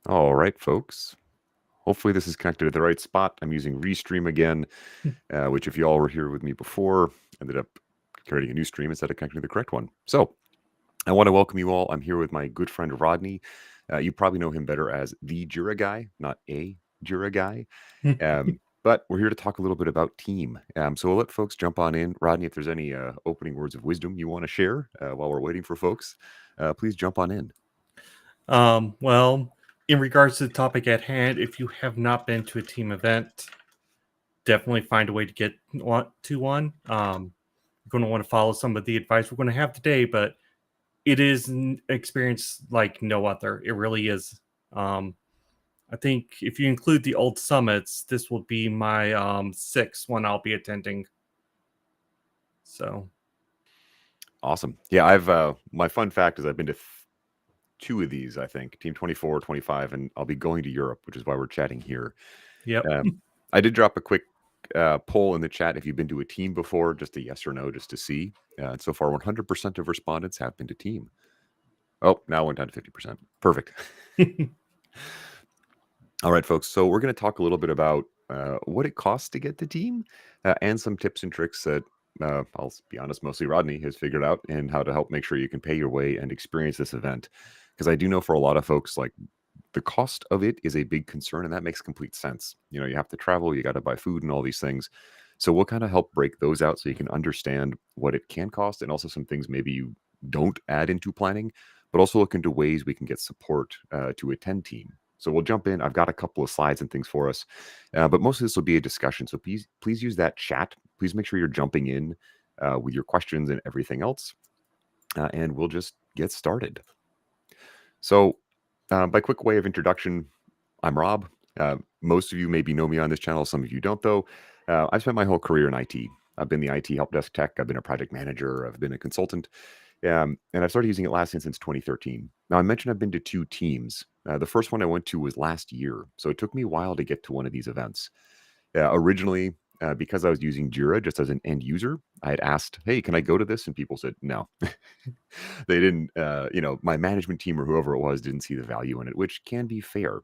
All right, folks. Hopefully this is connected at the right spot. I'm using Restream again, which if you all were here with me before, ended up creating a new stream instead of connecting to the correct one. So I want to welcome you all. I'm here with my good friend Rodney. You probably know him better as the Jira guy, not a Jira guy. But we're here to talk a little bit about team. So we'll let folks jump on in. Rodney, if there's any opening words of wisdom you want to share while we're waiting for folks, please jump on in. Well, in regards to the topic at hand, if you have not been to a team event, definitely find a way to get to one. You're going to want to follow some of the advice we're going to have today, but it is an experience like no other. It really is. I think if you include the old summits, this will be my sixth one I'll be attending. So Awesome. Yeah, I've my fun fact is I've been to two of these, I think, Team 24, 25, and I'll be going to Europe, which is why we're chatting here. yep. I did drop a quick poll in the chat if you've been to a team before, just a yes or no, just to see. And so far, 100% of respondents have been to team. Oh, now it went down to 50%. Perfect. All right, folks. So we're going to talk a little bit about what it costs to get the team and some tips and tricks that I'll be honest, mostly Rodney has figured out and how to help make sure you can pay your way and experience this event. Because I do know for a lot of folks, like the cost of it is a big concern, and that makes complete sense. You know, you have to travel, you got to buy food and all these things. So we'll kind of help break those out so you can understand what it can cost and also some things maybe you don't add into planning, but also look into ways we can get support to attend team. So we'll jump in. I've got a couple of slides and things for us, but most of this will be a discussion. So please use that chat. Please make sure you're jumping in with your questions and everything else, and we'll just get started. So, by quick way of introduction, I'm Rob. Most of you maybe know me on this channel. Some of you don't, though. I've spent my whole career in IT. I've been the IT help desk tech. I've been a project manager. I've been a consultant. And I've started using Atlassian since 2013. Now, I mentioned I've been to two teams. The first one I went to was last year. So it took me a while to get to one of these events. Originally, because I was using Jira just as an end user, I had asked, hey, can I go to this? And people said, no. They didn't, my management team or whoever it was didn't see the value in it, which can be fair.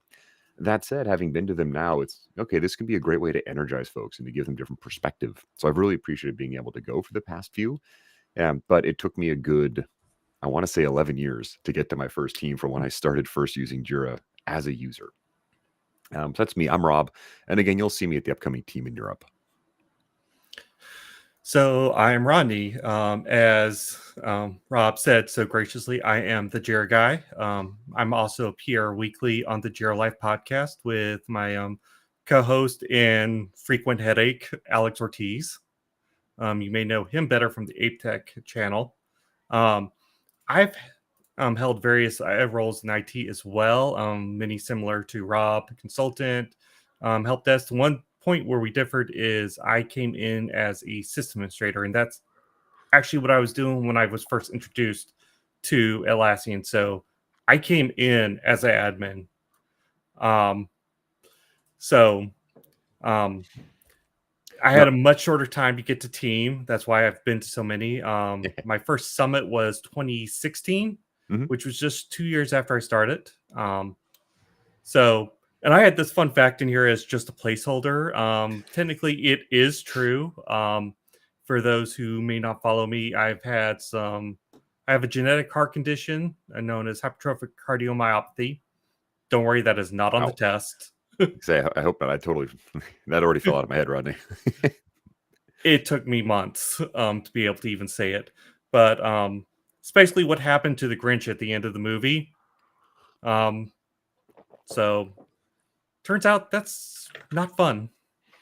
That said, having been to them now, it's okay. This can be a great way to energize folks and to give them different perspective. So I've really appreciated being able to go for the past few. But it took me a good, I want to say 11 years to get to my first team from when I started first using Jira as a user. So that's me. I'm Rob. And again, you'll see me at the upcoming team in Europe. So I am Rodney. As Rob said so graciously, I am the Jira guy. I'm also here weekly on the Jira Life podcast with my co-host and frequent headache, Alex Ortiz. You may know him better from the Ape Tech channel. I've held various roles in IT as well, many similar to Rob, consultant, help desk. One point where we differed is I came in as a system administrator, and that's actually what I was doing when I was first introduced to Atlassian. So I came in as an admin. So I had a much shorter time to get to team. That's why I've been to so many. My first summit was 2016, which was just 2 years after I started. And I had this fun fact in here as just a placeholder. Technically, it is true. For those who may not follow me, I have a genetic heart condition known as hypertrophic cardiomyopathy. Don't worry, that is not on the test. I hope not. That already fell out of my head, Rodney. It took me months to be able to even say it. But it's basically what happened to the Grinch at the end of the movie. So turns out that's not fun.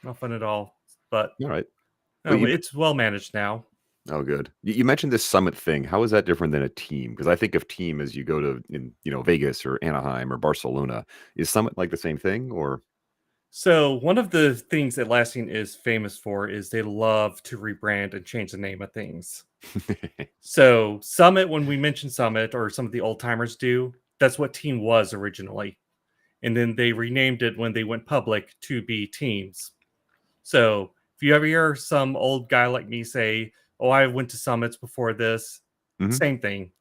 Not fun at all. But all right. It's well managed now. Oh, good. You mentioned this summit thing. How is that different than a team? Because I think of team as you go to Vegas or Anaheim or Barcelona. Is summit like the same thing or? So one of the things Atlassian is famous for is they love to rebrand and change the name of things. So Summit, when we mention Summit or some of the old timers do, that's what Team was originally. And then they renamed it when they went public to be Teams. So if you ever hear some old guy like me say, oh, I went to summits before this, same thing.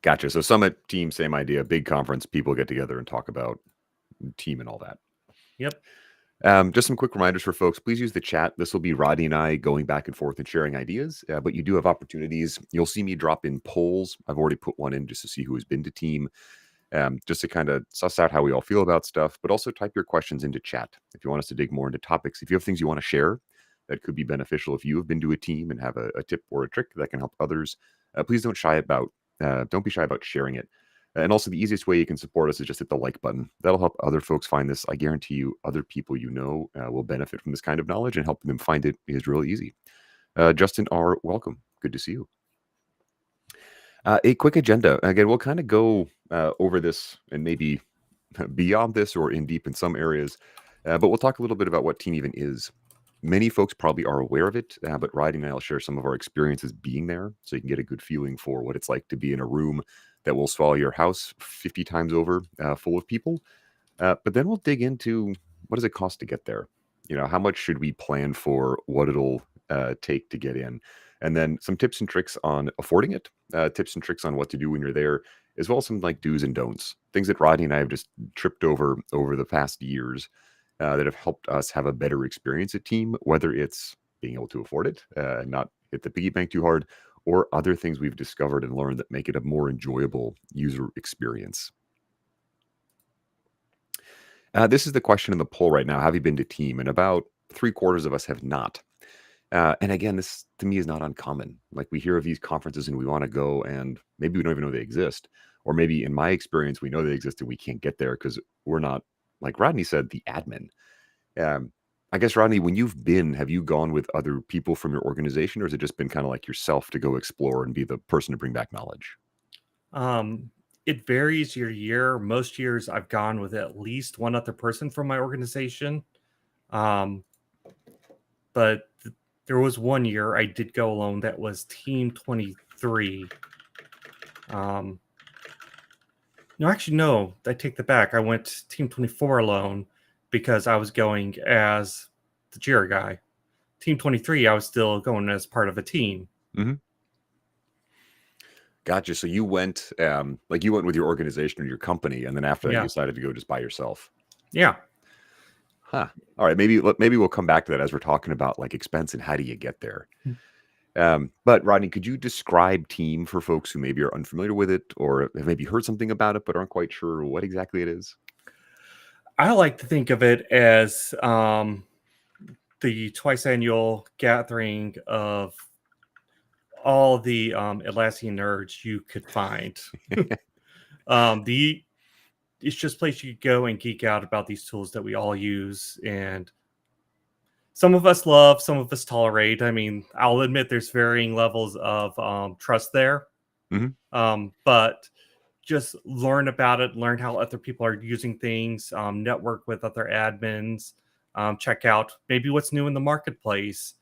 Gotcha. So summit, team, same idea. Big conference, people get together and talk about team and all that. Yep. Just some quick reminders for folks. Please use the chat. This will be Rodney and I going back and forth and sharing ideas, but you do have opportunities. You'll see me drop in polls. I've already put one in just to see who has been to team, just to kind of suss out how we all feel about stuff, but also type your questions into chat. If you want us to dig more into topics, if you have things you want to share that could be beneficial, if you have been to a team and have a tip or a trick that can help others, please don't be shy about sharing it. And also, the easiest way you can support us is just hit the like button. That'll help other folks find this. I guarantee you, other people will benefit from this kind of knowledge, and helping them find it is real easy. Justin R., welcome. Good to see you. A quick agenda. Again, we'll kind of go over this and maybe beyond this or in deep in some areas, but we'll talk a little bit about what team even is. Many folks probably are aware of it, but Rodney and I will share some of our experiences being there so you can get a good feeling for what it's like to be in a room that will swallow your house 50 times over full of people. But then we'll dig into what does it cost to get there? How much should we plan for what it'll take to get in? And then some tips and tricks on affording it, tips and tricks on what to do when you're there, as well as some like do's and don'ts, things that Rodney and I have just tripped over the past years that have helped us have a better experience at team, whether it's being able to afford it, not hit the piggy bank too hard, or other things we've discovered and learned that make it a more enjoyable user experience. This is the question in the poll right now. Have you been to team? And about 3/4 of us have not. And again, this to me is not uncommon. Like we hear of these conferences and we want to go, and maybe we don't even know they exist. Or maybe in my experience, we know they exist and we can't get there because we're not, like Rodney said, the admin. I guess, Rodney, when you've been, have you gone with other people from your organization, or has it just been kind of like yourself to go explore and be the person to bring back knowledge? It varies year to year. Most years I've gone with at least one other person from my organization. But there was one year I did go alone. That was Team 23. No, actually, no. I take that back. I went Team 24 alone because I was going as the Jira guy. Team 23, I was still going as part of a team. Mm-hmm. Gotcha. So you went, you went with your organization or your company, and then after that, you decided to go just by yourself. Yeah. Huh. All right. Maybe we'll come back to that as we're talking about like expense and how do you get there. But Rodney, could you describe team for folks who maybe are unfamiliar with it or have maybe heard something about it but aren't quite sure what exactly it is? I like to think of it as the twice annual gathering of all the Atlassian nerds you could find. It's just a place you could go and geek out about these tools that we all use, and some of us love, some of us tolerate. I mean, I'll admit there's varying levels of trust there. Mm-hmm. But just learn about it, learn how other people are using things, network with other admins, check out maybe what's new in the marketplace,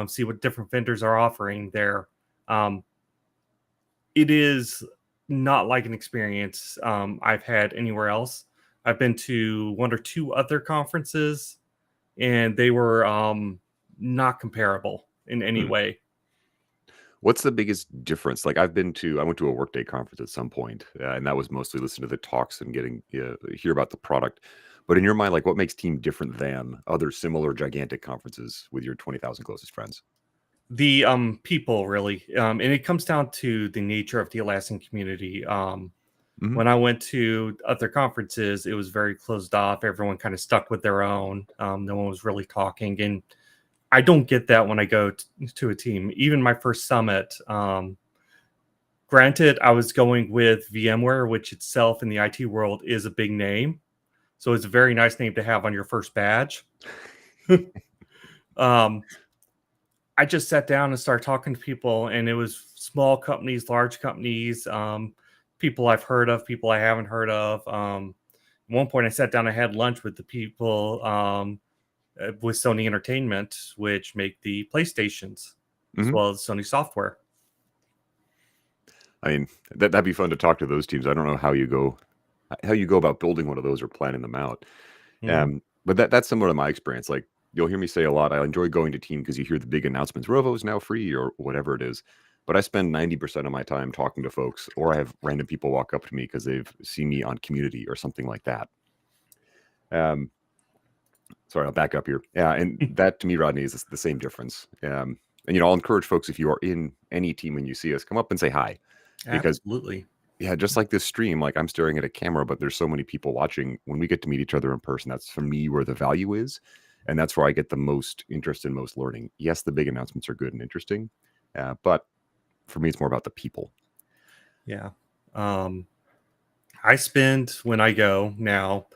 see what different vendors are offering there. It is not like an experience I've had anywhere else. I've been to one or two other conferences, and they were not comparable in any way. What's the biggest difference? Like I went to a Workday conference at some point, and that was mostly listening to the talks and getting hear about the product. But in your mind, like what makes team different than other similar gigantic conferences with your 20,000 closest friends? The people really, and it comes down to the nature of the Atlassian community. When I went to other conferences, it was very closed off. Everyone kind of stuck with their own. No one was really talking, and I don't get that when I go to a team. Even my first summit, granted, I was going with VMware, which itself in the IT world is a big name, so it's a very nice name to have on your first badge. I just sat down and started talking to people, and it was small companies, large companies, people I've heard of, people I haven't heard of. At one point, I sat down and had lunch with the people with Sony Entertainment, which make the PlayStations, as well as Sony software. I mean, that'd be fun to talk to those teams. I don't know how you go about building one of those or planning them out. But that's similar to my experience. Like, you'll hear me say a lot, I enjoy going to team because you hear the big announcements. Rovo is now free or whatever it is. And then you get to the conference and you're like, oh, but I spend 90% of my time talking to folks, or I have random people walk up to me because they've seen me on Community or something like that. Sorry, I'll back up here. Yeah, and that to me, Rodney, is the same difference. And I'll encourage folks, if you are in any team and you see us, come up and say hi, because Absolutely. yeah, just like this stream, like I'm staring at a camera, but there's so many people watching. When we get to meet each other in person, that's for me where the value is, and that's where I get the most interest and most learning. Yes, the big announcements are good and interesting, but for me, it's more about the people. Yeah. I spend, when I go now,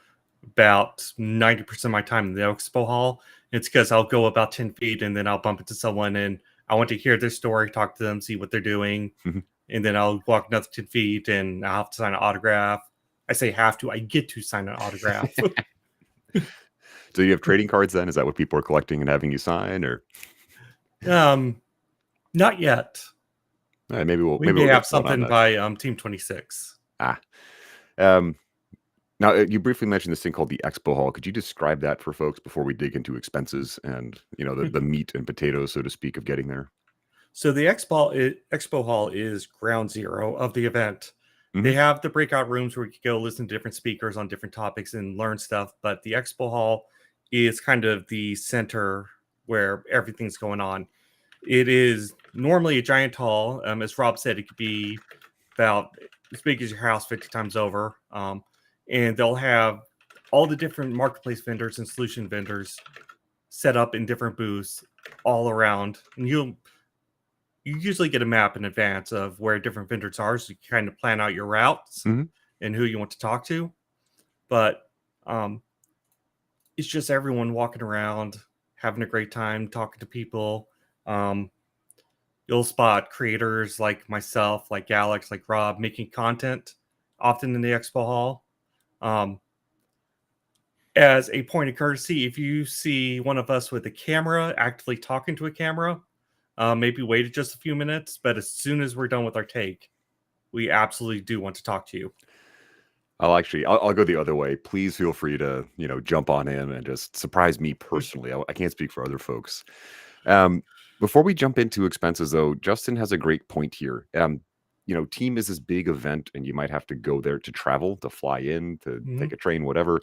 about 90% of my time in the expo hall. It's because I'll go about 10 feet and then I'll bump into someone and I want to hear their story, talk to them, see what they're doing. Mhm. And then I'll walk another 10 feet and I'll have to sign an autograph. I say have to, I get to sign an autograph. So you have trading cards then? Is that what people are collecting and having you sign, or Not yet. maybe we'll We may get have going on something that. by Team 26. Um, Now, you briefly mentioned this thing called the expo hall. Could you describe that for folks before we dig into expenses and the meat and potatoes, so to speak, of getting there? So the expo hall is ground zero of the event. They Mhm. have the breakout rooms where you can go listen to different speakers on different topics and learn stuff. But the expo hall is kind of the center where everything's going on. It is normally a giant hall. As Rob said, it could be about as big as your house 50 times over. And they'll have all the different marketplace vendors and solution vendors set up in different booths all around. And you usually get a map in advance of where different vendors are, so you can kind of plan out your routes Mhm. and who you want to talk to. But um, it's just everyone walking around, having a great time, talking to people. Um, you'll spot creators like myself, like Alex, like Rob, making content often in the expo hall. Um, as a point of courtesy, if you see one of us with a camera actively talking to a camera, maybe wait just a few minutes. But as soon as we're done with our take, we absolutely do want to talk to you. I'll go the other way. Please feel free to jump on in and just surprise me Hmm. personally. I can't speak for other folks. Um, Before we jump into expenses, though, Justin has a great point here. Team is this big event, and you might have to go there to travel, to fly in, to Mhm. take a train, whatever.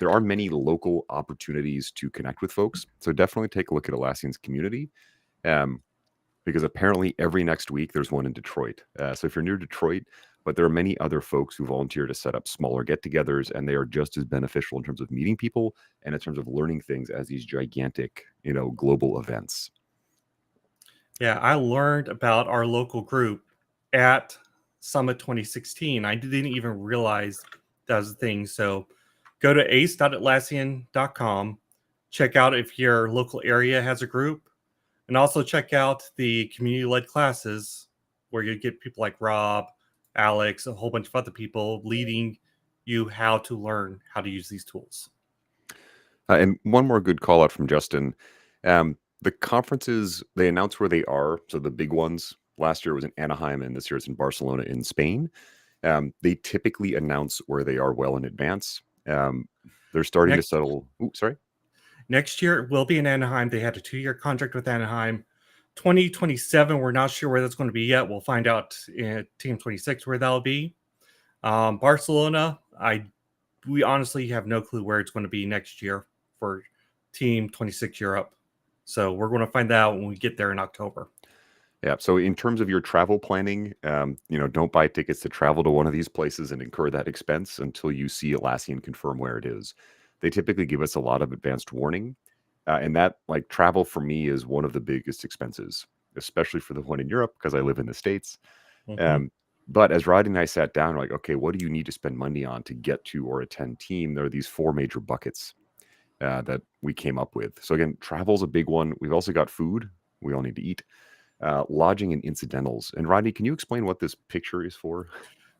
There are many local opportunities to connect with folks, so definitely take a look at Atlassian's community. Um, because apparently every next week there's one in Detroit. So if you're near Detroit, but there are many other folks who volunteer to set up smaller get-togethers, and they are just as beneficial in terms of meeting people and in terms of learning things as these gigantic, global events. Yeah, I learned about our local group at Summit 2016. I didn't even realize that was a thing. So go to ace.atlassian.com, check out if your local area has a group, and also check out the community led classes where you get people like Rob, Alex, a whole bunch of other people leading you how to learn how to use these tools. And one more good call out from Justin. The conferences, they announce where they are. So the big ones last year was in Anaheim, and this year it's in Barcelona in Spain. They typically announce where they are well in advance. They're starting to Next settle. Ooh, sorry. Next year it will be in Anaheim. They had a 2-year contract with Anaheim. 2027, we're not sure where that's going to be yet. We'll find out in Team 26 where that'll be. Barcelona, we honestly have no clue where it's going to be next year for Team 26 Europe. So we're going to find that out when we get there in October. Yeah. So in terms of your travel planning, don't buy tickets to travel to one of these places and incur that expense until you see Atlassian confirm where it is. They typically give us a lot of advanced warning, and that like travel for me is one of the biggest expenses, especially for the one in Europe because I live in the States. Mhm. Um, but as Rodney and I sat down, we're like, okay, what do you need to spend money on to get to or attend team? There are these four major buckets that we came up with. So again, travel's a big one. We've also got food. We all need to eat, lodging and incidentals. And Rodney, can you explain what this picture is for?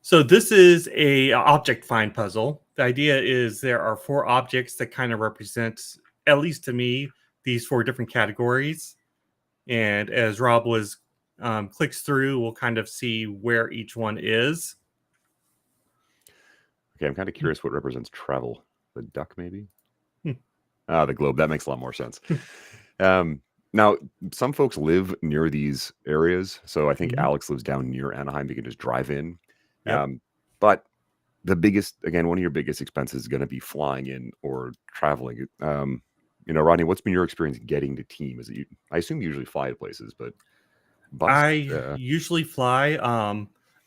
So this is a object find puzzle. The idea is there are 4 objects that kind of represent, at least to me, these 4 different categories. And as Rob was clicks through, we'll kind of see where each one is. Okay, I'm kind of curious what represents travel. The duck, maybe? Hmm. Ah, the globe. That makes a lot more sense. Um, Now, some folks live near these areas, so I think Mhm. Alex lives down near Anaheim. You can just drive in. Yep. But the biggest, again, one of your biggest expenses is going to be flying in or traveling. Rodney, what's been your experience getting to team? Is it I assume you usually fly to places, but bus? I usually fly.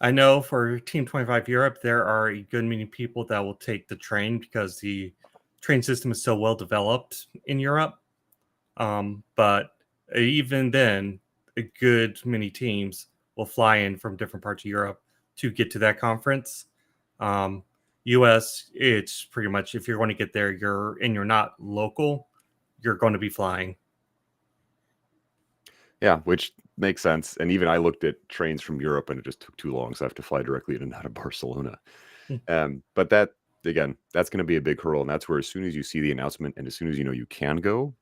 I know for Team 25 Europe, there are a good many people that will take the train because the train system is so well developed in Europe. But even then, a good many teams will fly in from different parts of Europe to get to that conference. Um, US, it's pretty much if you're going to get there, you're not local, you're going to be flying. Yeah, which makes sense. And even I looked at trains from Europe and it just took too long. So I have to fly directly in and out of Barcelona. Hmm. But that, again, that's going to be a big hurdle. And that's where, as soon as you see the announcement and as soon as you know you can go,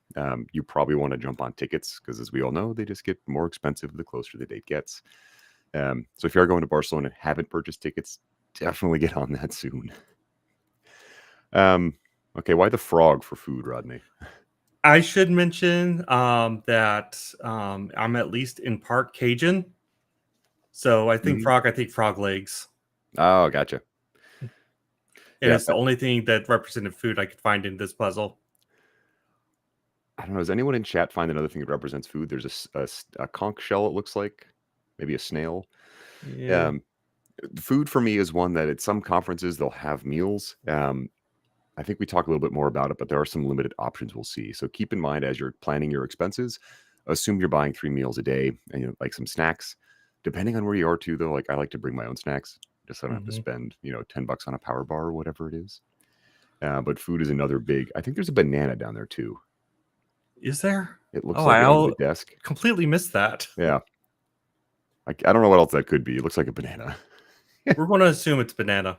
you probably want to jump on tickets because, as we all know, they just get more expensive the closer the date gets. So if you are going to Barcelona and haven't purchased tickets, definitely get on that soon. Okay, why the frog for food, Rodney? I should mention that I'm at least in part Cajun. So Mhm. I think frog legs. Oh, gotcha. And Yeah, it's the only thing that represented food I could find in this puzzle. I don't know. Does anyone in chat find another thing that represents food? There's a conch shell, it looks like, maybe a snail. Yeah. Um, Food for me is one that at some conferences they'll have meals. I think we talk a little bit more about it, but there are some limited options we'll see. So keep in mind as you're planning your expenses, assume you're buying 3 meals a day and like some snacks. Depending on where you are too, though, like I like to bring my own snacks just so I don't have to Hmm. spend, $10 on a power bar or whatever it is. But food is another big. I think there's a banana down there too. Is there? It looks Oh, like it under the desk. completely missed that. Yeah. I don't know what else that could be. It looks like a banana. We're going to assume it's banana.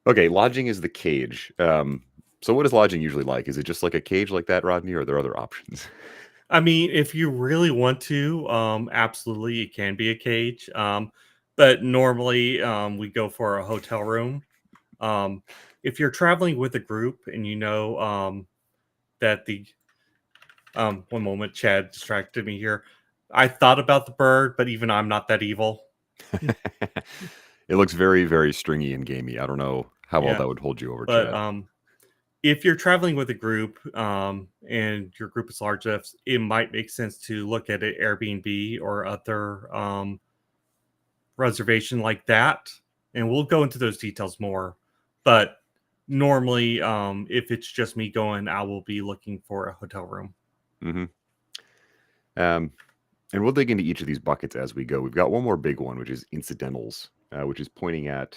Okay, lodging is the cage. So what is lodging usually like? Is it just like a cage like that, Rodney, or are there other options? I mean, if you really want to, absolutely, it can be a cage. But normally, we go for a hotel room. Um, if you're traveling with a group and you know that the one moment, Chad distracted me here. I thought about the bird, but even I'm not that evil. It looks very, very stringy and gamey. I don't know how well Yeah, that would hold you over, but Chad. if you're traveling with a group and your group is large enough, it might make sense to look at an Airbnb or other reservation like that. And we'll go into those details more. But normally, if it's just me going, I will be looking for a hotel room. Hmm. Um, and we'll dig into each of these buckets as we go. We've got one more big one, which is incidentals, which is pointing at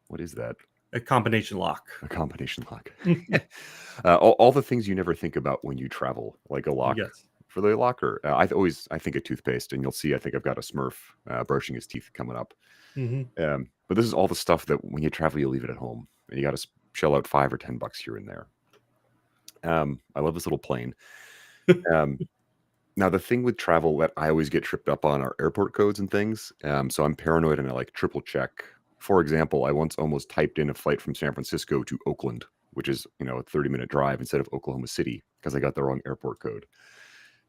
what is that? A combination lock. A combination lock. All the things you never think about when you travel, like a lock Yes. for the locker. I think of toothpaste, and you'll see. I think I've got a Smurf brushing his teeth coming up. Hmm. But this is all the stuff that when you travel, you leave it at home, and you got to shell out $5 or $10 here and there. I love this little plane. Um, Now, the thing with travel that I always get tripped up on are airport codes and things. So I'm paranoid and I like triple check. For example, I once almost typed in a flight from San Francisco to Oakland, which is, a 30-minute drive instead of Oklahoma City because I got the wrong airport code.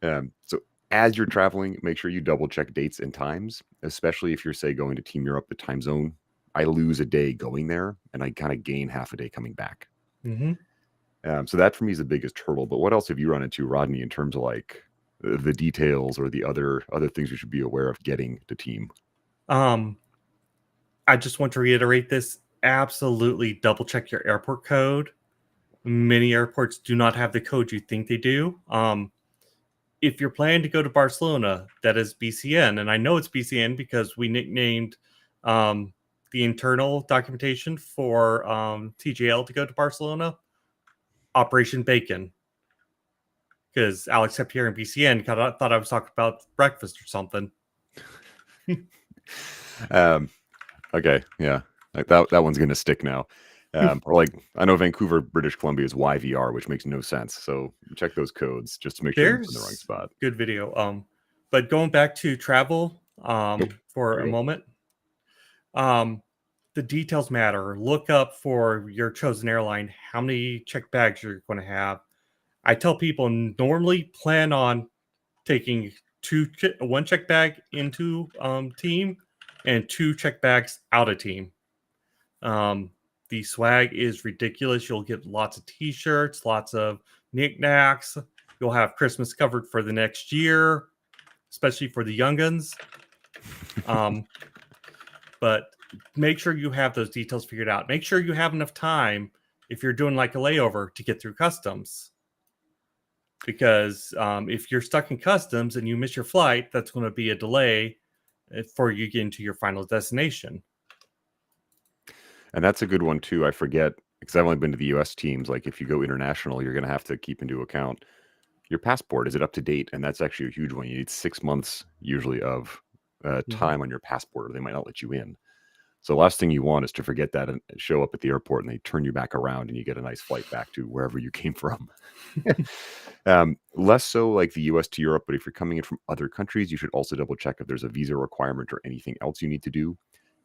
So as you're traveling, make sure you double check dates and times, especially if you're, say, going to Team Europe, the time zone. I lose a day going there and I kind of gain half a day coming back. Hmm. So that for me is the biggest hurdle. But what else have you run into, Rodney, in terms of like the details or the other things we should be aware of getting to team? Um, I just want to reiterate this. Absolutely double check your airport code. Many airports do not have the code you think they do. If you're planning to go to Barcelona, that is BCN. And I know it's BCN because we nicknamed um, the internal documentation for TJL to go to Barcelona Operation Bacon. Because Alex kept hearing BCN, thought I was talking about breakfast or something. um, okay, yeah, like that one's gonna stick now. Or like I know Vancouver, British Columbia is YVR, which makes no sense. So check those codes just to make sure you're in the wrong There's spot. good video. But going back to travel for There a you go. moment, um, the details matter. Look up for your chosen airline how many checked bags you're going to have. I tell people normally plan on taking one check bag into team and 2 check bags out of team. The swag is ridiculous. You'll get lots of t-shirts, lots of knickknacks. You'll have Christmas covered for the next year, especially for the younguns. But make sure you have those details figured out. Make sure you have enough time if you're doing like a layover to get through customs. Because if you're stuck in customs and you miss your flight, that's going to be a delay for you getting to your final destination. And that's a good one too. I forget because I've only been to the US teams. Like if you go international, you're going to have to keep into account your passport. Is it up to date? And that's actually a huge one. You need 6 months usually of time on your passport, or they might not let you in. So the last thing you want is to forget that and show up at the airport and they turn you back around and you get a nice flight back to wherever you came from. Less so like the US to Europe, but if you're coming in from other countries, you should also double check if there's a visa requirement or anything else you need to do.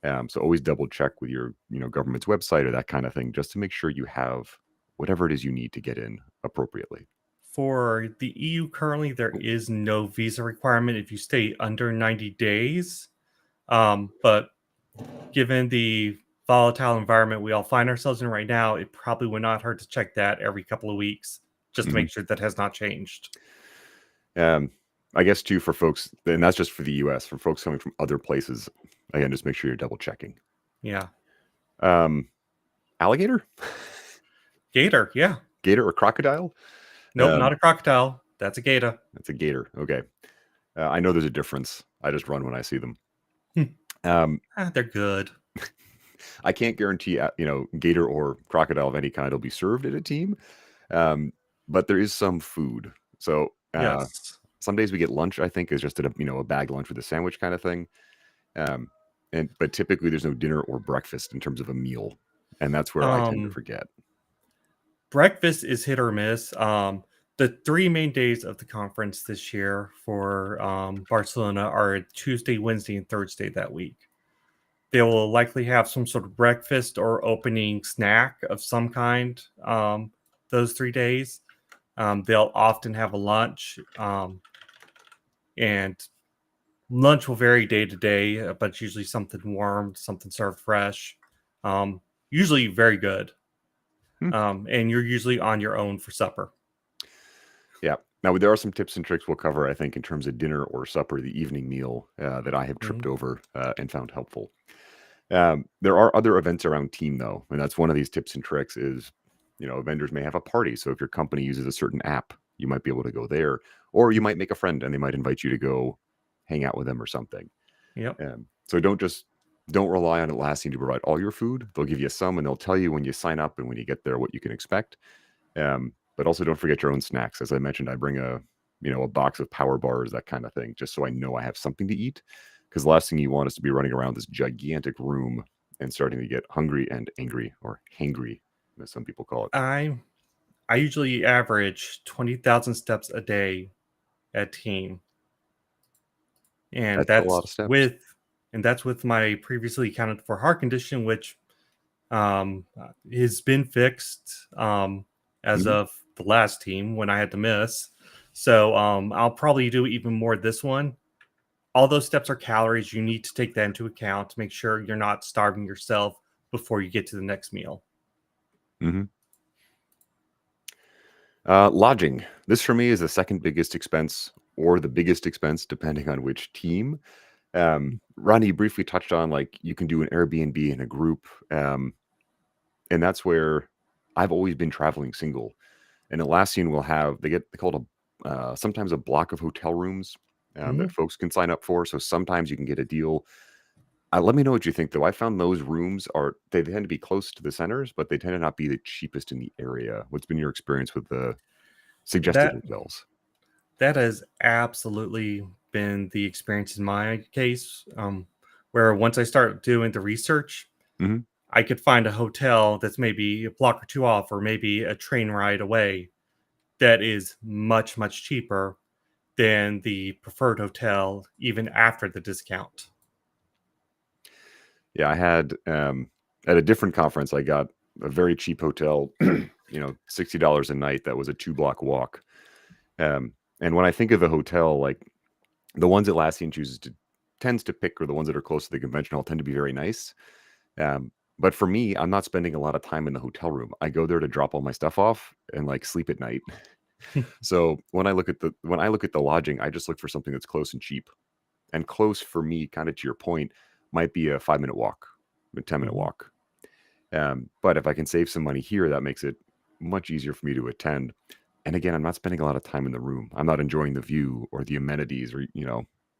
So always double check with your government's website or that kind of thing, just to make sure you have whatever it is you need to get in appropriately. For the EU currently, there is no visa requirement if you stay under 90 days. But given the volatile environment we all find ourselves in right now, it probably would not hurt to check that every couple of weeks just to make sure that has not changed. I guess too for folks, and that's just for the US, for folks coming from other places, again, just make sure you're double checking. Yeah. Alligator? Gator, yeah. Gator or crocodile? Nope, not a crocodile. That's a gator. That's a gator. Okay. I know there's a difference. I just run when I see them. They're good. I can't guarantee, gator or crocodile of any kind will be served at a team, but there is some food. So Yes. some days we get lunch. I think is just a bag lunch with a sandwich kind of thing, but typically there's no dinner or breakfast in terms of a meal, and that's where I tend to forget. Breakfast is hit or miss. The 3 main days of the conference this year for Barcelona are Tuesday, Wednesday, and Thursday that week. They will likely have some sort of breakfast or opening snack of some kind those 3 days. They'll often have a lunch, and lunch will vary day to day, but it's usually something warm, something served fresh, usually very good. And you're usually on your own for supper. Yeah. Now, there are some tips and tricks we'll cover, I think, in terms of dinner or supper, the evening meal that I have tripped over and found helpful. There are other events around team, though, and that's one of these tips and tricks is, vendors may have a party. So if your company uses a certain app, you might be able to go there, or you might make a friend and they might invite you to go hang out with them or something. Yep. So don't rely on Atlassian to provide all your food. They'll give you some and they'll tell you when you sign up and when you get there what you can expect. But also don't forget your own snacks. As I mentioned, I bring a box of power bars, that kind of thing, just so I know I have something to eat. Because the last thing you want is to be running around this gigantic room and starting to get hungry and angry, or hangry, as some people call it. I usually average 20,000 steps a day at team. And That's a lot of steps. That's with my previously accounted for heart condition, which has been fixed as of the last team when I had to miss. So I'll probably do even more this one. All those steps are calories. You need to take that into account to make sure you're not starving yourself before you get to the next meal. Lodging. This for me is the second biggest expense or the biggest expense, depending on which team. Ronnie, you briefly touched on like you can do an Airbnb in a group. And that's where I've always been traveling single. And Atlassian will have, they call it sometimes a block of hotel rooms that folks can sign up for. So sometimes you can get a deal. Let me know what you think, though. I found those rooms they tend to be close to the centers, but they tend to not be the cheapest in the area. What's been your experience with the suggested hotels? That has absolutely been the experience in my case, where once I start doing the research, I could find a hotel that's maybe a block or 2 off, or maybe a train ride away, that is much, much cheaper than the preferred hotel, even after the discount. Yeah, I had at a different conference, I got a very cheap hotel, $60 a night. That was a 2-block walk. And when I think of a hotel, like the ones Atlassian tends to pick, or the ones that are close to the convention hall, tend to be very nice. But for me, I'm not spending a lot of time in the hotel room. I go there to drop all my stuff off and like sleep at night. So when I look at the lodging, I just look for something that's close and cheap. And close for me, kind of to your point, might be a 5-minute walk, a 10-minute Mhm. walk. But if I can save some money here, that makes it much easier for me to attend. And again, I'm not spending a lot of time in the room. I'm not enjoying the view or the amenities, or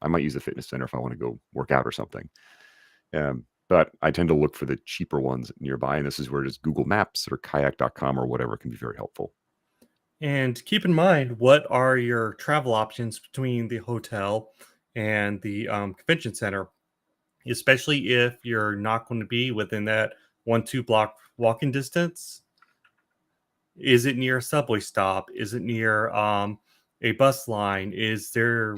I might use a fitness center if I want to go work out or something. But I tend to look for the cheaper ones nearby, and this is where just Google Maps or kayak.com or whatever can be very helpful. And keep in mind, what are your travel options between the hotel and the convention center, especially if you're not going to be within that 1-2 block walking distance. Is it near a subway stop? Is it near a bus line? Is there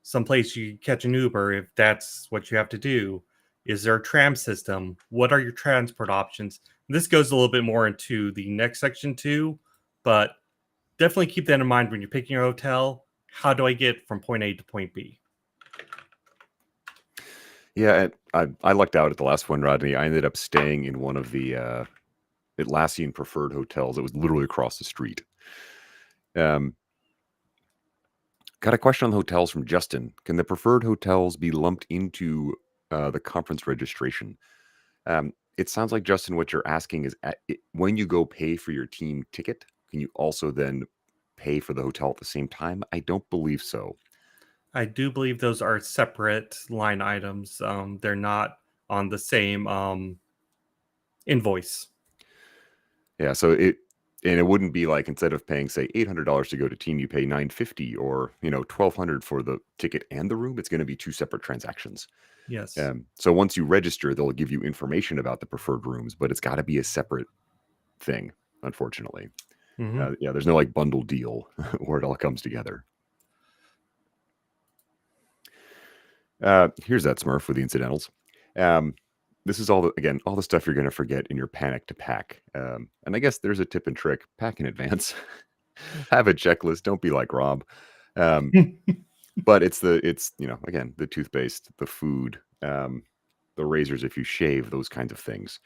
someplace you can catch an Uber if that's what you have to do? Is there a tram system? What are your transport options? This goes a little bit more into the next section too, but definitely keep that in mind when you're picking your hotel. How do I get from point A to point B? Yeah, I lucked out at the last one, Rodney. I ended up staying in one of the Atlassian preferred hotels. It was literally across the street. Um, got a question on hotels from Justin. Can the preferred hotels be lumped into the conference registration? It sounds like, Justin, what you're asking is when you go pay for your team ticket, can you also then pay for the hotel at the same time? I don't believe so. I do believe those are separate line items. They're not on the same invoice. Yeah, so it wouldn't be like, instead of paying, say, $800 to go to team, you pay $950 or $1,200 for the ticket and the room. It's going to be two separate transactions. Yes. So once you register, they'll give you information about the preferred rooms, but it's got to be a separate thing, unfortunately. Hmm. Yeah, there's no like bundle deal where it all comes together. Here's that Smurf with the incidentals. This is all the stuff you're going to forget in your panic to pack. And I guess there's a tip and trick: pack in advance. Have a checklist. Don't be like Rob. Um, but it's again, the toothpaste, the food, the razors if you shave, those kinds of things.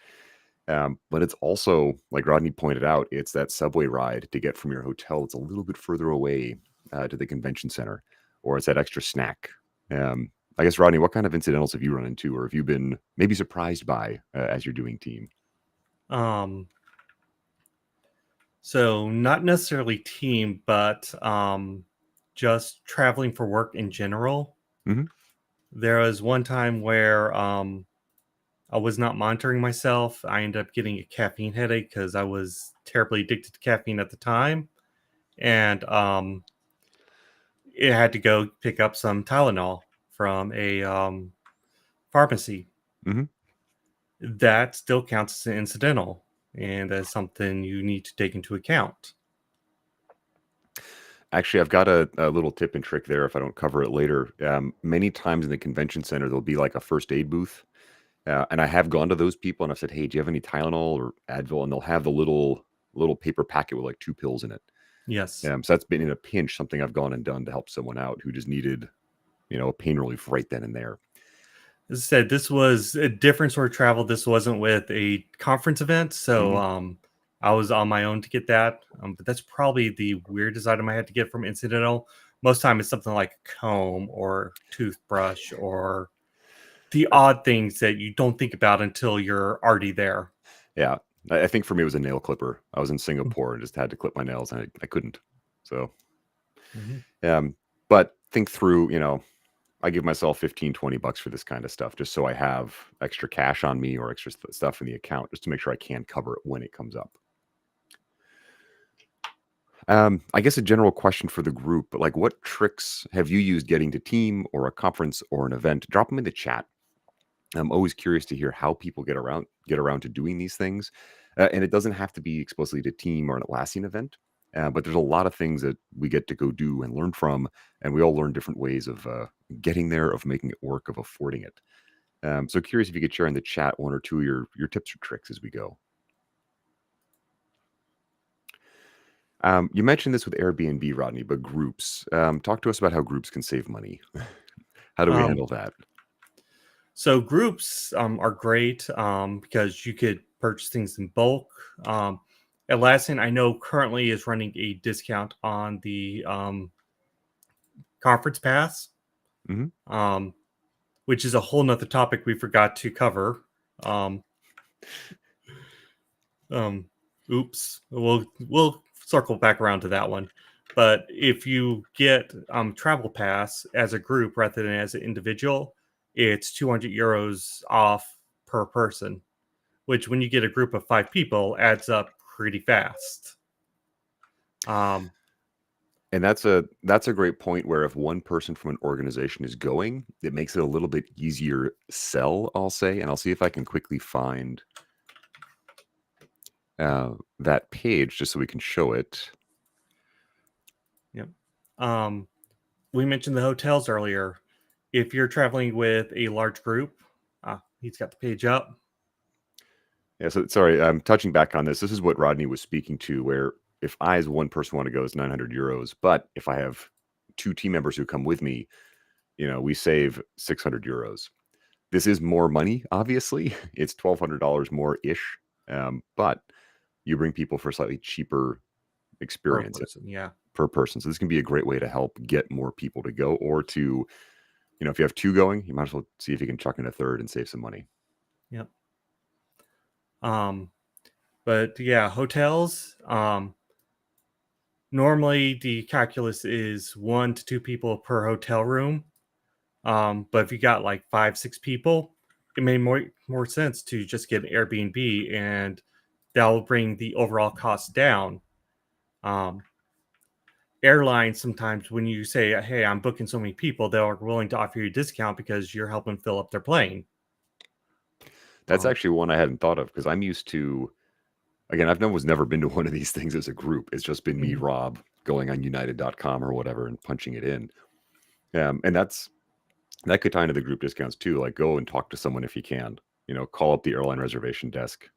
But it's also, like Rodney pointed out, it's that subway ride to get from your hotel that's a little bit further away to the convention center, or it's that extra snack. I guess, Rodney, what kind of incidentals have you run into, or have you been maybe surprised by as you're doing team? Um, so not necessarily team, but just traveling for work in general. Hmm. There was one time where I was not monitoring myself. I ended up getting a caffeine headache because I was terribly addicted to caffeine at the time. And it had to go pick up some Tylenol from a pharmacy. Hmm. That still counts as an incidental, and that's something you need to take into account. Actually, I've got a little tip and trick there if I don't cover it later. Many times in the convention center, there'll be like a first aid booth. And I have gone to those people and I've said, "Hey, do you have any Tylenol or Advil?" And they'll have the little paper packet with like 2 pills in it. Yes. So that's been, in a pinch, something I've gone and done to help someone out who just needed, a pain relief right then and there. As I said, this was a different sort of travel. This wasn't with a conference event, so Hmm. I was on my own to get that. But that's probably the weirdest item I had to get from incidental. Most time it's something like a comb or toothbrush or the odd things that you don't think about until you're already there. Yeah, I think for me it was a nail clipper. I was in Singapore and just had to clip my nails, and I couldn't. So, Mhm. but think through, I give myself 15, $20 for this kind of stuff, just so I have extra cash on me or extra stuff in the account, just to make sure I can cover it when it comes up. I guess a general question for the group, but like, what tricks have you used getting to team or a conference or an event? Drop them in the chat. I'm always curious to hear how people get around to doing these things, and it doesn't have to be explicitly to team or an Atlassian event. But there's a lot of things that we get to go do and learn from, and we all learn different ways of getting there, of making it work, of affording it. So curious if you could share in the chat one or two of your tips or tricks as we go. You mentioned this with Airbnb, Rodney, but groups. Talk to us about how groups can save money. How do we Um, handle that? so groups are great because you could purchase things in bulk. Atlassian, I know, currently is running a discount on the conference pass, Mhm. um, which is a whole nother topic we forgot to cover. Um, um, oops, we'll circle back around to that one. But if you get travel pass as a group rather than as an individual, it's 200 euros off per person, which when you get a group of 5 people adds up pretty fast. Um, And that's a great point where if one person from an organization is going, it makes it a little bit easier sell, I'll say, and I'll see if I can quickly find that page just so we can show it. yep. Um, we mentioned the hotels earlier. If you're traveling with a large group, he's got the page up. Yeah, so sorry, I'm touching back on this. This is what Rodney was speaking to, where if I as one person want to go, it's 900 euros. But if I have two team members who come with me, we save 600 euros. This is more money, obviously. It's $1,200 more ish. But you bring people for a slightly cheaper Per experience person. Yeah. per person. So this can be a great way to help get more people to go, or to, if you have two going, you might as well see if you can chuck in a third and save some money. Yep. Um, but yeah, hotels. Normally the calculus is 1 to 2 people per hotel room. But if you got like 5, 6 people, it made more sense to just get an Airbnb, and that will bring the overall cost down. Um, Airlines sometimes when you say, "Hey, I'm booking so many people," they're willing to offer you a discount because you're helping fill up their plane. That's Um, actually one I hadn't thought of, because I'm used to, again, was never been to one of these things as a group. It's just been me, mhm, Rob, going on United.com or whatever and punching it in. And that could tie into the group discounts too. Like, go and talk to someone if you can. Call up the airline reservation desk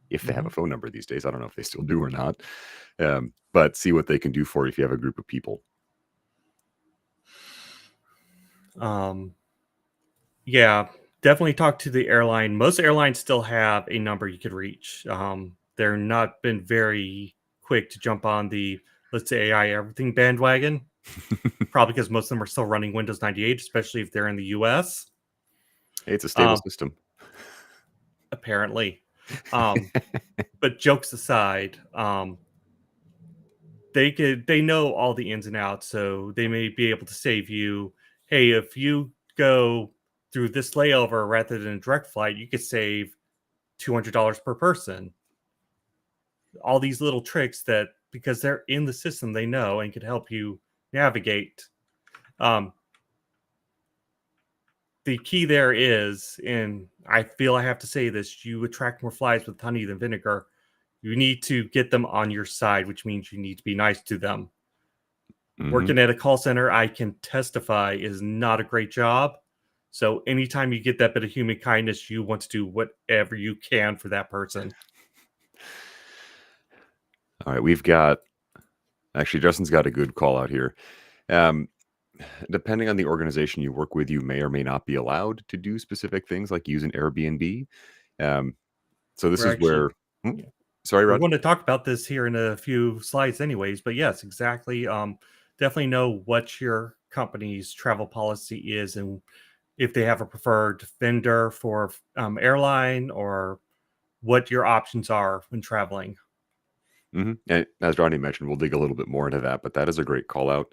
if they have a mhm. phone number these days. I don't know if they still do or not. But see what they can do for you if you have a group of people. Um, yeah, definitely talk to the airline. Most airlines still have a number you could reach. They're not been very quick to jump on the let's say AI everything bandwagon. Probably because most of them are still running Windows 98, especially if they're in the US. Hey, it's a stable Um, system. Apparently. Um, but jokes aside, they know all the ins and outs, so they may be able to save you. Hey, if you go through this layover rather than a direct flight, you could save $200 per person. All these little tricks that because they're in the system, they know and can help you navigate. Um, the key there is, and I feel I have to say this, you attract more flies with honey than vinegar. You need to get them on your side, which means you need to be nice to them. Hmm. Working at a call center, I can testify is not a great job. So anytime you get that bit of human kindness, you want to do whatever you can for that person. All right, we've got, actually, Justin's got a good call out here. Um, Depending on the organization you work with, you may or may not be allowed to do specific things like use an Airbnb. Um, so this We're is actually, where, hmm? yeah, Sorry, we're Rodney. going to talk about this here in a few slides, anyways. But yes, exactly. Definitely know what your company's travel policy is and if they have a preferred vendor for airline or what your options are when traveling. And as Rodney mentioned, we'll dig a little bit more into that, but that is a great call out.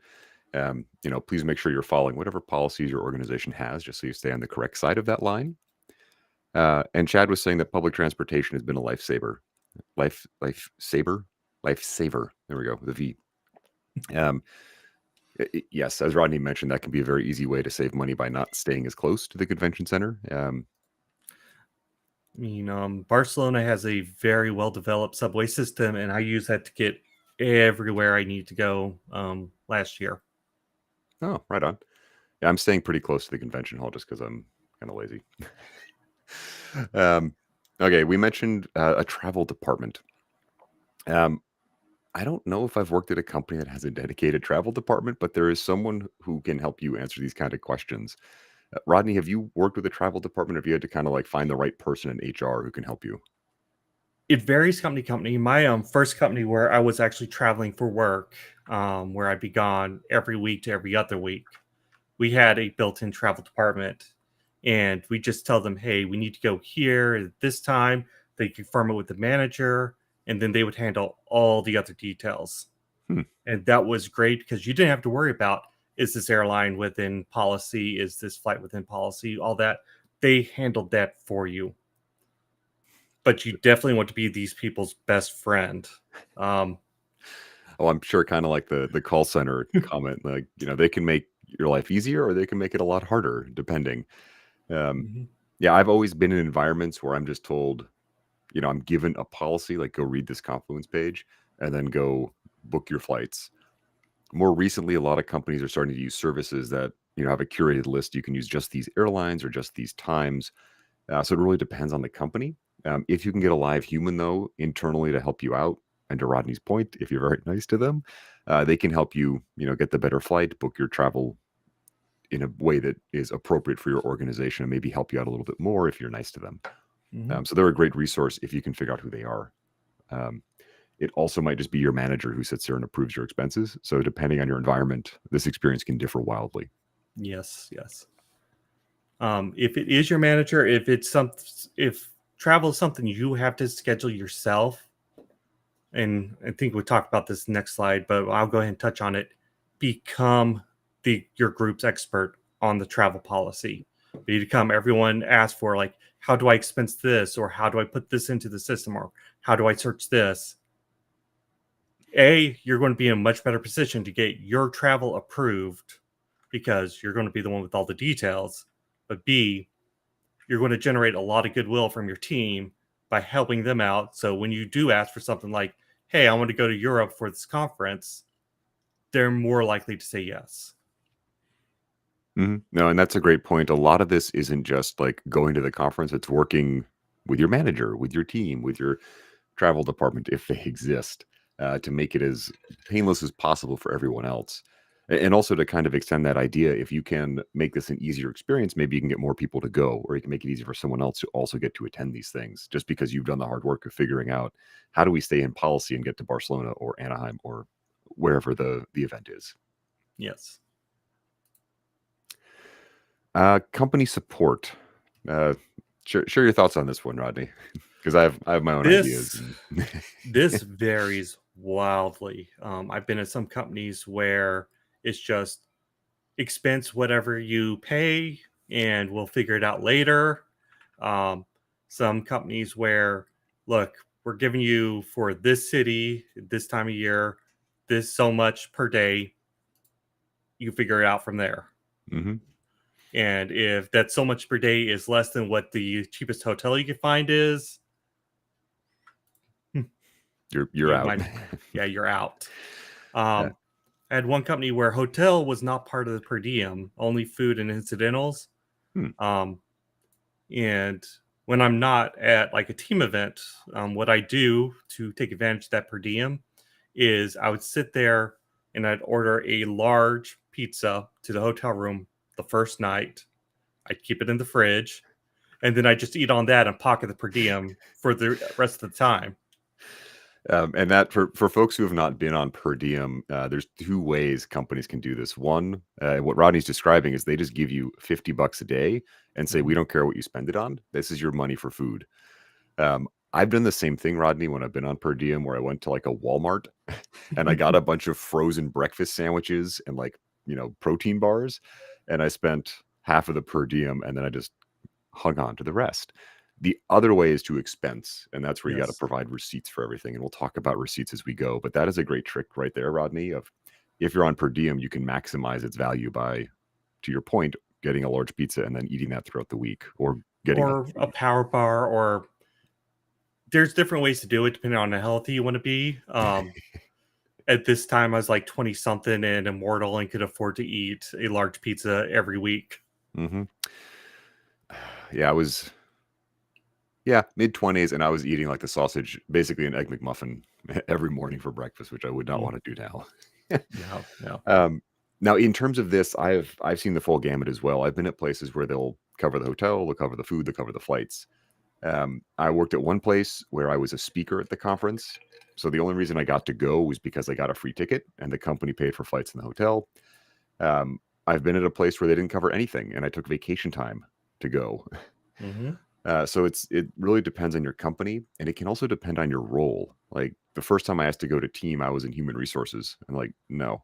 Please make sure you're following whatever policies your organization has, just so you stay on the correct side of that line. And Chad was saying that public transportation has been a lifesaver. Lifesaver. There we go. The V. Um, yes, as Rodney mentioned, that can be a very easy way to save money by not staying as close to the convention center. I mean, Barcelona has a very well developed subway system, and I use that to get everywhere I need to go last year. Oh, right on. Yeah, I'm staying pretty close to the convention hall just because I'm kind of lazy. um, okay, we mentioned a travel department. Um, I don't know if I've worked at a company that has a dedicated travel department, but there is someone who can help you answer these kind of questions. Rodney, have you worked with a travel department? Or have you had to kind of like find the right person in HR who can help you? It varies company to company. My first company where I was actually traveling for work, where I'd be gone every week to every other week, we had a built-in travel department, and we just tell them, "Hey, we need to go here at this time." They confirm it with the manager, and then they would handle all the other details. Hmm. And that was great because you didn't have to worry about, is this airline within policy? Is this flight within policy? All that. They handled that for you. But you definitely want to be these people's best friend. Um, Oh, I'm sure kind of like the call center comment, like, they can make your life easier or they can make it a lot harder, depending. Um, mhm, yeah, I've always been in environments where I'm just told, I'm given a policy, like go read this confluence page and then go book your flights. More recently, a lot of companies are starting to use services that, have a curated list. You can use just these airlines or just these times. So it really depends on the company. If you can get a live human, though, internally to help you out, and to Rodney's point, if you're very nice to them, they can help you, get the better flight, book your travel in a way that is appropriate for your organization, and maybe help you out a little bit more if you're nice to them. mhm. So they're a great resource if you can figure out who they are. Um, it also might just be your manager who sits there and approves your expenses. So depending on your environment, this experience can differ wildly. Yes, yes. If it is your manager, if travel is something you have to schedule yourself, and I think we talked about this next slide, but I'll go ahead and touch on it. Become your group's expert on the travel policy. Become everyone asks for, like, how do I expense this, or how do I put this into the system, or how do I search this? You're going to be in a much better position to get your travel approved because you're going to be the one with all the details. But B, you're going to generate a lot of goodwill from your team by helping them out. So when you do ask for something like, "Hey, I want to go to Europe for this conference," they're more likely to say yes. No, and that's a great point. A lot of this isn't just like going to the conference, it's working with your manager, with your team, with your travel department, if they exist, to make it as painless as possible for everyone else. And also to kind of extend that idea, if you can make this an easier experience, maybe you can get more people to go, or you can make it easier for someone else to also get to attend these things, just because you've done the hard work of figuring out how do we stay in policy and get to Barcelona or Anaheim or wherever the event is. Yes. Company support. Uh, share your thoughts on this one, Rodney, because I have my own ideas. This this varies wildly. I've been at some companies where it's just expense whatever you pay and we'll figure it out later. Um, some companies where, look, we're giving you for this city, this time of year, this so much per day. You figure it out from there. Mhm. And if that so much per day is less than what the cheapest hotel you can find is, You're you out. might, yeah, you're out. Yeah. Um, I had one company where hotel was not part of the per diem, only food and incidentals. Hmm. Um, and when I'm not at like a team event, what I do to take advantage of that per diem is I would sit there and I'd order a large pizza to the hotel room the first night. I'd keep it in the fridge, and then I just eat on that and pocket the per diem for the rest of the time. And that for folks who have not been on per diem, there's two ways companies can do this. One, what Rodney's describing is they just give you $50 a day and say, Mhm. we don't care what you spend it on. This is your money for food. I've done the same thing, Rodney, when I've been on per diem, where I went to like a Walmart and I got a bunch of frozen breakfast sandwiches and like, protein bars. And I spent half of the per diem and then I just hung on to the rest. The other way is to expense, and that's where you got to Yes. provide receipts for everything. And we'll talk about receipts as we go. But that is a great trick right there, Rodney. Of if you're on per diem, you can maximize its value by, to your point, getting a large pizza and then eating that throughout the week, or getting other Or a food. power bar, or there's different ways to do it depending on how healthy you want to be. At this time, I was like 20 something and immortal and could afford to eat a large pizza every week. Hmm. Yeah, I was. Yeah, mid-20s, and I was eating like the sausage, basically an Egg McMuffin every morning for breakfast, which I would not Mm, want to do now. no, no. Um, Now, in terms of this, I've seen the full gamut as well. I've been at places where they'll cover the hotel, they'll cover the food, they'll cover the flights. I worked at one place where I was a speaker at the conference. So the only reason I got to go was because I got a free ticket and the company paid for flights in the hotel. I've been at a place where they didn't cover anything and I took vacation time to go. Hmm. So it really depends on your company, and it can also depend on your role. Like the first time I asked to go to team, I was in human resources. I'm like, no.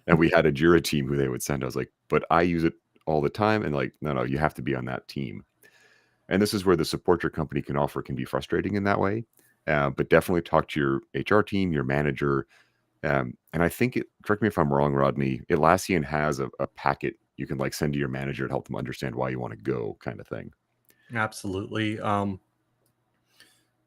And we had a Jira team who they would send. I was like, but I use it all the time. And like, no, you have to be on that team. And this is where the support your company can offer can be frustrating in that way. But definitely talk to your HR team, your manager. And I think correct me if I'm wrong, Rodney, Atlassian has a packet you can like send to your manager to help them understand why you want to go, kind of thing. Absolutely.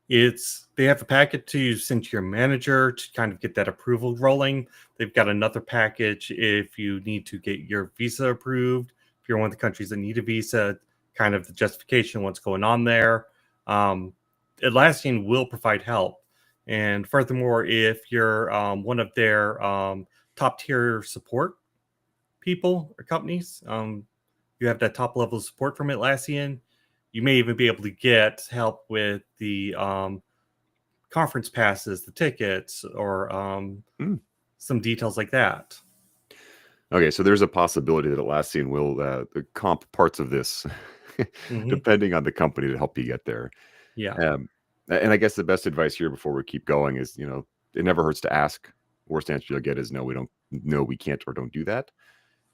They have a packet to send to your manager to kind of get that approval rolling. They've got another package if you need to get your visa approved. If you're one of the countries that need a visa, kind of the justification, what's going on there. Um, Atlassian will provide help. And furthermore, if you're one of their top tier support people or companies, you have that top level of support from Atlassian. You may even be able to get help with the conference passes, the tickets, or Mm. some details like that. Okay, so there's a possibility that Atlassian will comp parts of this, Hmm. depending on the company, to help you get there. Yeah, Um, and I guess the best advice here before we keep going is, it never hurts to ask. Worst answer you'll get is no, we don't, no, we can't, or don't do that.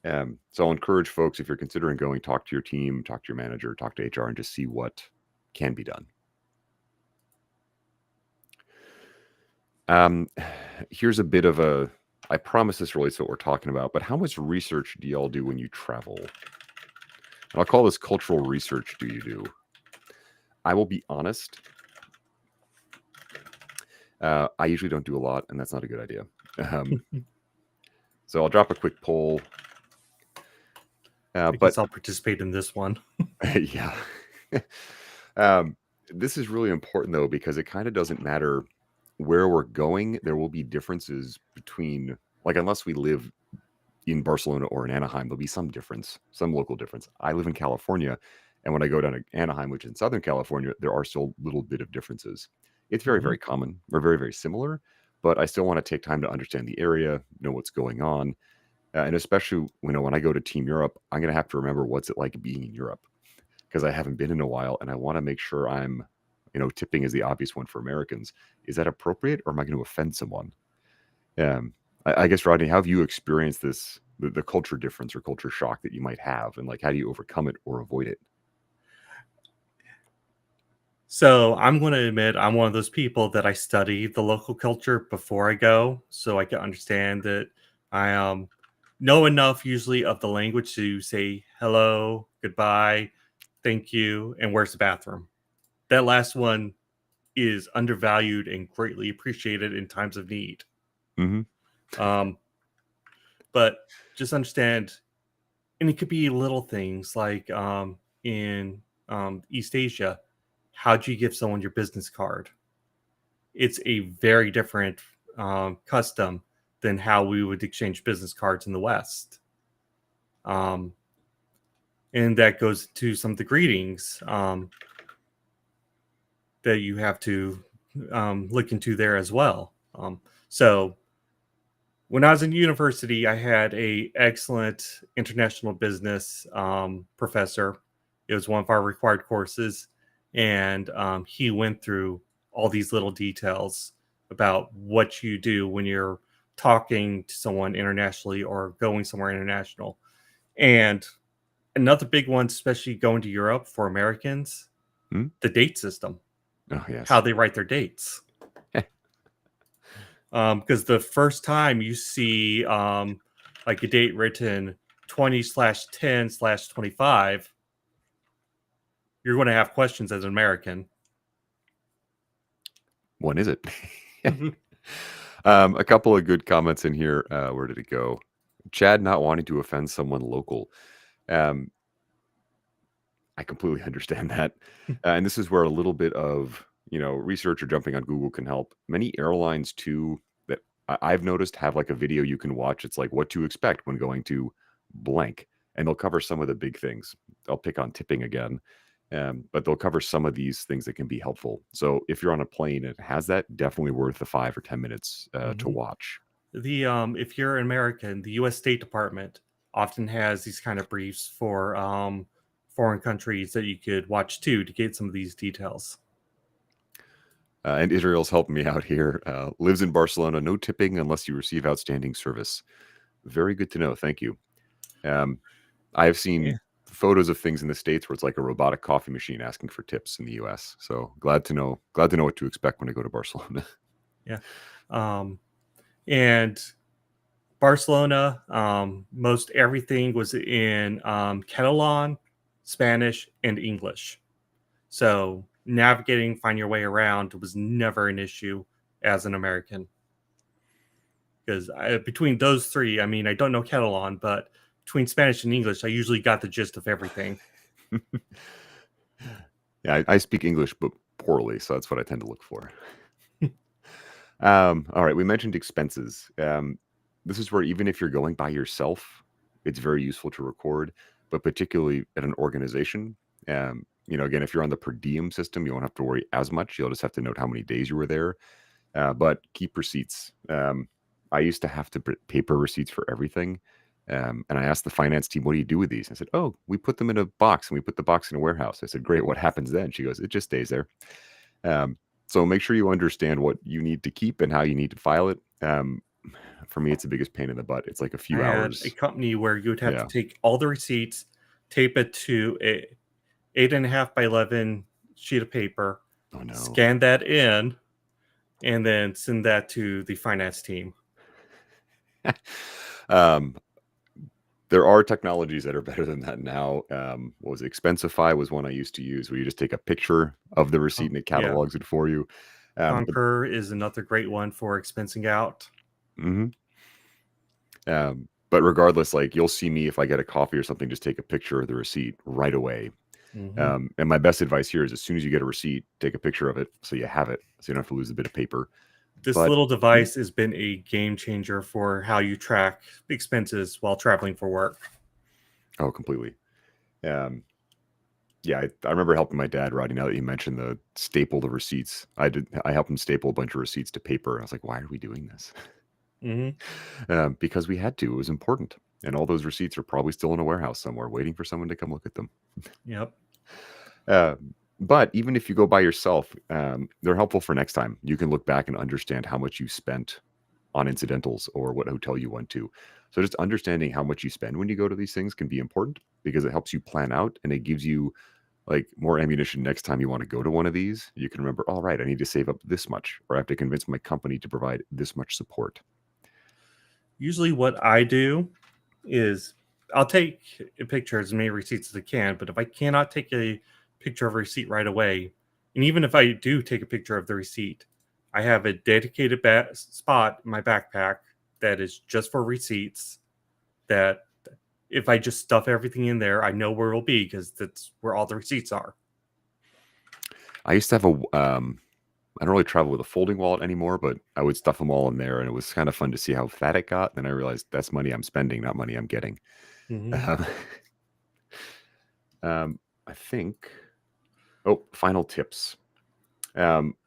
So I'll encourage folks, if you're considering going, talk to your team, talk to your manager, talk to HR, and just see what can be done. Um, Here's a bit of I promise this relates to what we're talking about, but how much research do y'all do when you travel? And I'll call this cultural research. Do you do? I will be honest. I usually don't do a lot, and that's not a good idea. Um, so I'll drop a quick poll. I But guess I'll participate in this one. yeah, um, this is really important though because it kind of doesn't matter where we're going. There will be differences between, like, unless we live in Barcelona or in Anaheim, there'll be some difference, some local difference. I live in California, and when I go down to Anaheim, which is in Southern California, there are still a little bit of differences. It's very, Hmm. very common. We're very, very similar, but I still want to take time to understand the area, know what's going on. And especially, when I go to Team Europe, I'm going to have to remember what's it like being in Europe because I haven't been in a while, and I want to make sure tipping is the obvious one for Americans. Is that appropriate, or am I going to offend someone? Um, I guess, Rodney, how have you experienced this, the culture difference or culture shock that you might have, and like how do you overcome it or avoid it? So I'm going to admit I'm one of those people that I study the local culture before I go, so I can understand that I know enough usually of the language to say hello, goodbye, thank you, and where's the bathroom. That last one is undervalued and greatly appreciated in times of need. Hmm. Um, but just understand, and it could be little things like in East Asia, how do you give someone your business card? It's a very different custom than how we would exchange business cards in the West. Um, and that goes to some of the greetings that you have to look into there as well. So when I was in university, I had a excellent international business professor. It was one of our required courses, and he went through all these little details about what you do when you're talking to someone internationally or going somewhere international. And another big one, especially going to Europe for Americans, Hmm. the date system, Oh how yes. they write their dates. Because the first time you see like a date written 20/10/25, you're going to have questions as an American. When is it? A couple of good comments in here. Where did it go? Chad not wanting to offend someone local. Um, I completely understand that. And this is where a little bit of, research or jumping on Google can help. Many airlines too that I've noticed have like a video you can watch. It's like what to expect when going to blank, and they'll cover some of the big things. I'll pick on tipping again, but they'll cover some of these things that can be helpful. So if you're on a plane and it has that, definitely worth the 5 or 10 minutes to Hmm. watch. The if you're an American, the U.S. State Department often has these kind of briefs for foreign countries that you could watch too to get some of these details. And Israel's helping me out here. Lives in Barcelona. No tipping unless you receive outstanding service. Very good to know. Thank you. Um, I have Yeah, seen photos of things in the States where it's like a robotic coffee machine asking for tips in the US. So glad to know. Glad to know what to expect when I go to Barcelona. yeah. And Barcelona, most everything was in Catalan, Spanish, and English. So navigating, find your way around was never an issue as an American. Because between those three, I mean, I don't know Catalan, but between Spanish and English, I usually got the gist of everything. Yeah, I speak English, but poorly, so that's what I tend to look for. All right, we mentioned expenses. This is where even if you're going by yourself, it's very useful to record, but particularly at an organization. Again, if you're on the per diem system, you won't have to worry as much. You'll just have to note how many days you were there, but keep receipts. I used to have to put paper receipts for everything. And I asked the finance team, what do you do with these? I said, oh, we put them in a box and we put the box in a warehouse. I said, great. What happens then? She goes, it just stays there. Um, so make sure you understand what you need to keep and how you need to file it. For me, it's the biggest pain in the butt. It's like a I few had a hours. company where you would have to Yeah. take all the receipts, tape it to a 8.5 by 11 sheet of paper, Oh no. scan that in, and then send that to the finance team. um, there are technologies that are better than that now. What was it? Expensify was one I used to use, where you just take a picture of the receipt and it Yeah, catalogs it for you. But Concur is another great one for expensing out. mhm. But regardless, like you'll see me if I get a coffee or something, just take a picture of the receipt right away. Hmm. And my best advice here is as soon as you get a receipt, take a picture of it so you have it, so you don't have to lose a bit of paper. This But little device has been a game changer for how you track expenses while traveling for work. oh, completely. Um, yeah, I remember helping my dad, Rodney. Now that you mentioned the staple the receipts, I helped him staple a bunch of receipts to paper. I was like, why are we doing this? Hmm. Because we had to. It was important, and all those receipts are probably still in a warehouse somewhere, waiting for someone to come look at them. Yep. Uh, but even if you go by yourself, they're helpful for next time. You can look back and understand how much you spent on incidentals or what hotel you went to. So just understanding how much you spend when you go to these things can be important because it helps you plan out and it gives you like more ammunition next time you want to go to one of these. You can remember, all right, I need to save up this much, or I have to convince my company to provide this much support. Usually, what I do is I'll take a picture as many receipts as I can, but if I cannot take a picture of a receipt right away, and even if I do take a picture of the receipt, I have a dedicated spot in my backpack that is just for receipts. That if I just stuff everything in there, I know where it'll be because that's where all the receipts are. I used to have I don't really travel with a folding wallet anymore, but I would stuff them all in there, and it was kind of fun to see how fat it got. Then I realized that's money I'm spending, not money I'm getting. Hmm. Um, I think. Oh, final tips.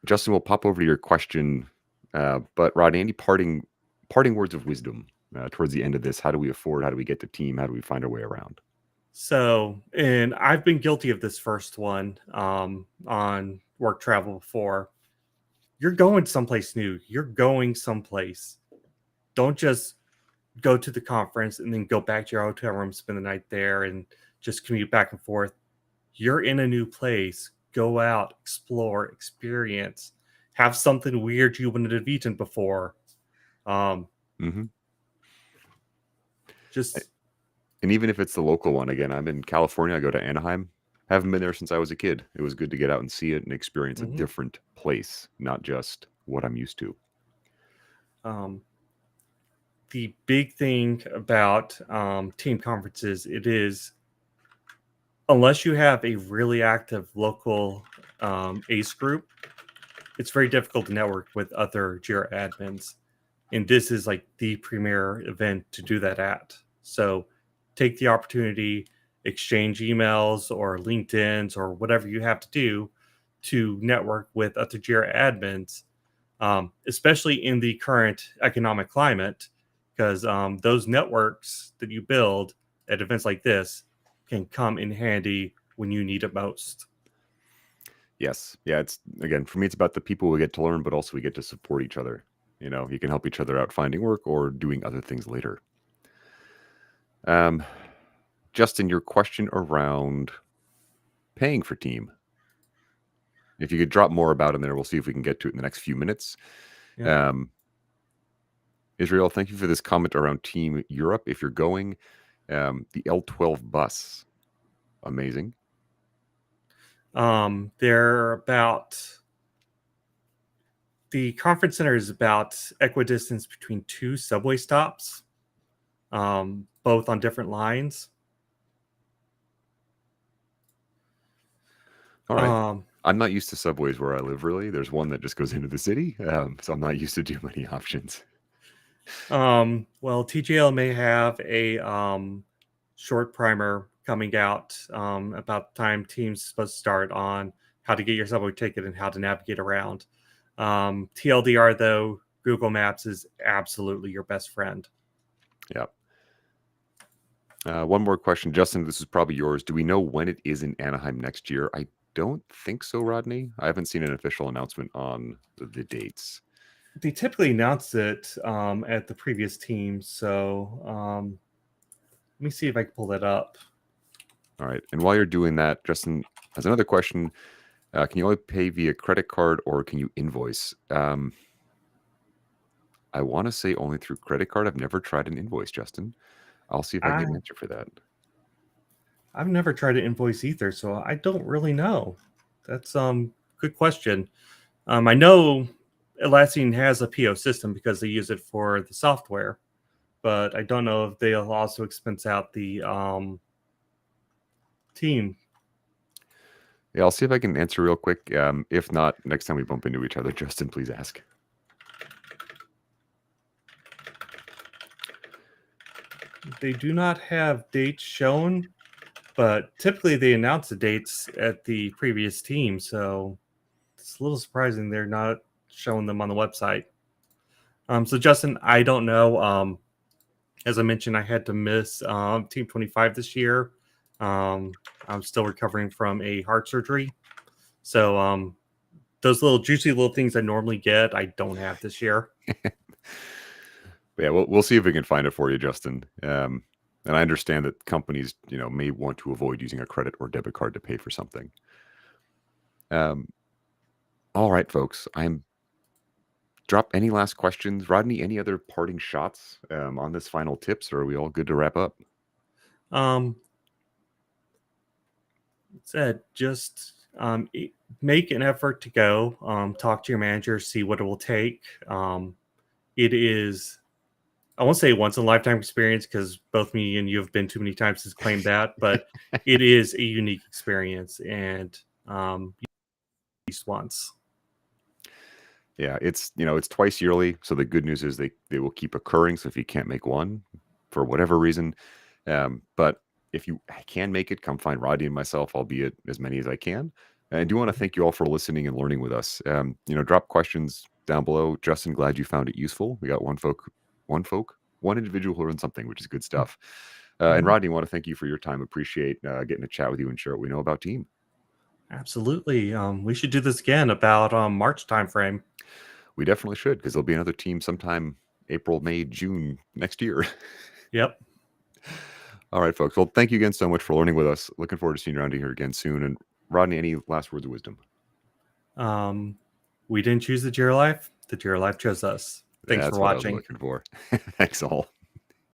Justin, we'll pop over to your question, but Rodney, any parting words of wisdom towards the end of this? How do we afford? How do we get the team? How do we find our way around? So, and I've been guilty of this first one on work travel before. You're going someplace new. You're going someplace. Don't just go to the conference and then go back to your hotel room, spend the night there, and just commute back and forth. You're in a new place. Go out, explore, experience, have something weird you wouldn't have eaten before. Um, Hmm. just And even if it's the local one, again, I'm in California. I go to Anaheim. Haven't been there since I was a kid. It was good to get out and see it and experience a mhm. different place, not just what I'm used to. um, the big thing about team conferences, it is unless you have a really active local ACE group, it's very difficult to network with other Jira admins. And this is like the premier event to do that at. So take the opportunity, exchange emails or LinkedIn's or whatever you have to do to network with other Jira admins, especially in the current economic climate, because those networks that you build at events like this can come in handy when you need it most. Yes. Yeah. It's again, for me, it's about the people we get to learn, but also we get to support each other. You can help each other out finding work or doing other things later. Justin, your question around paying for team. If you could drop more about it in there, we'll see if we can get to it in the next few minutes. Yeah. Israel, thank you for this comment around Team Europe. If you're going, the L12 bus, amazing. They're about the conference center is about equidistance between two subway stops, both on different lines. All right. I'm not used to subways where I live, really. There's one that just goes into the city, so I'm not used to too many options. Well, TGL may have a short primer coming out about the time teams supposed to start on how to get your subway ticket and how to navigate around. TLDR, though, Google Maps is absolutely your best friend. Yeah. One more question, Justin. This is probably yours. Do we know when it is in Anaheim next year? I don't think so, Rodney. I haven't seen an official announcement on the dates. They typically announce it at the previous team, so let me see if I can pull that up. All right. And while you're doing that, Justin has another question. Can you only pay via credit card or can you invoice? I want to say only through credit card. I've never tried an invoice, Justin. I'll see if I can get an answer for that. I've never tried to invoice either, so I don't really know. That's good question. I know Atlassian has a PO system because they use it for the software, but I don't know if they'll also expense out the team. Yeah, I'll see if I can answer real quick. If not, next time we bump into each other, Justin, please ask. They do not have dates shown, but typically they announce the dates at the previous team, so it's a little surprising they're not showing them on the website. So Justin, I don't know. As I mentioned, I had to miss Team 25 this year. I'm still recovering from a heart surgery, so those little juicy little things I normally get, I don't have this year. Yeah, we'll see if we can find it for you, Justin. And I understand that companies, may want to avoid using a credit or debit card to pay for something. All right, folks. Drop any last questions, Rodney? Any other parting shots on this final tips, or are we all good to wrap up? Said just make an effort to go. Talk to your manager, see what it will take. It is, I won't say once in a lifetime experience because both me and you have been too many times to claim that, but it is a unique experience, and at least once. Yeah, it's twice yearly. So the good news is they will keep occurring. So if you can't make one for whatever reason, but if you can make it, come find Rodney and myself. I'll be at as many as I can. And I do want to thank you all for listening and learning with us. Drop questions down below. Justin, glad you found it useful. We got one individual who learned something, which is good stuff. And Rodney, I want to thank you for your time. Appreciate getting to chat with you and share what we know about Team. Absolutely. We should do this again about March timeframe. We definitely should, because there'll be another team sometime April, May, June next year. Yep. All right, folks. Well, thank you again so much for learning with us. Looking forward to seeing you around here again soon. And Rodney, any last words of wisdom? We didn't choose the Jira Life. The Jira Life chose us. Thanks That's for what I was watching. looking for. Thanks all.